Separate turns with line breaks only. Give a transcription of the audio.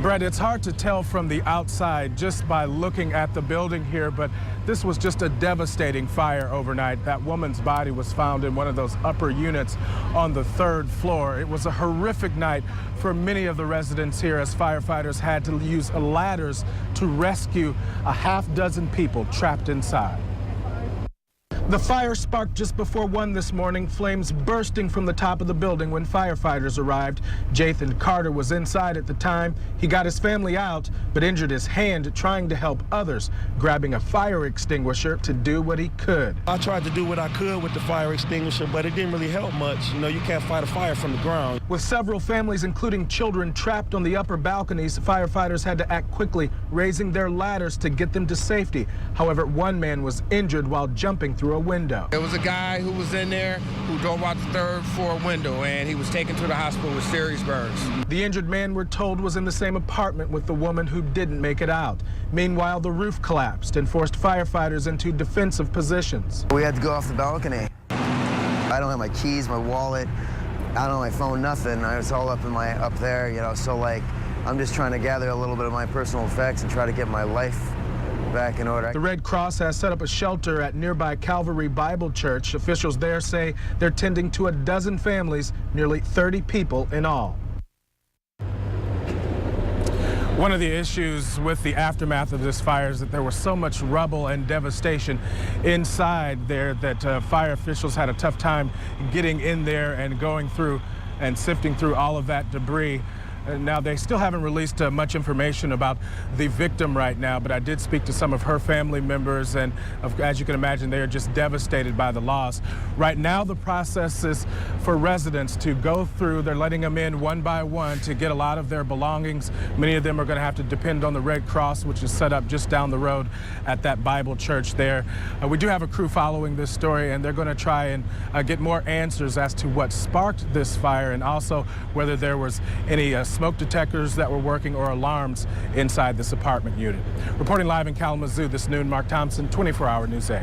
Brett, it's hard to tell from the outside just by looking at the building here, but this was just a devastating fire overnight. That woman's body was found in one of those upper units on the 3rd floor. It was a horrific night for many of the residents here as firefighters had to use ladders to rescue a half-dozen people trapped inside. The fire sparked just before 1 this morning, flames bursting from the top of the building when firefighters arrived. Jathan Carter was inside at the time. He got his family out, but injured his hand trying to help others, grabbing a fire extinguisher to do what he could.
I tried to do what I could with the fire extinguisher, but it didn't really help much. You know, you can't fight a fire from the ground.
With several families, including children, trapped on the upper balconies, firefighters had to act quickly, raising their ladders to get them to safety. However, one man was injured while jumping through a window.
There was a guy who was in there who drove out the 3rd floor window, and he was taken to the hospital with serious burns.
The injured man, we're told, was in the same apartment with the woman who didn't make it out. Meanwhile, the roof collapsed and forced firefighters into defensive positions.
We had to go off the balcony. I don't have my keys, my wallet, I don't have my phone, nothing. I was all up there, you know, so like I'm just trying to gather a little bit of my personal effects and try to get my life back in order.
The Red Cross has set up a shelter at nearby Calvary Bible Church. Officials there say they're tending to a dozen families, nearly 30 people in all. One of the issues with the aftermath of this fire is that there was so much rubble and devastation inside there that fire officials had a tough time getting in there and going through and sifting through all of that debris. Now, they still haven't released much information about the victim right now, but I did speak to some of her family members, and as you can imagine, they are just devastated by the loss. Right now, the process is for residents to go through. They're letting them in one by one to get a lot of their belongings. Many of them are going to have to depend on the Red Cross, which is set up just down the road at that Bible church there. We do have a crew following this story, and they're going to try and get more answers as to what sparked this fire and also whether there was any smoke detectors that were working or alarms inside this apartment unit. Reporting live in Kalamazoo this noon, Mark Thompson, 24-Hour News 8.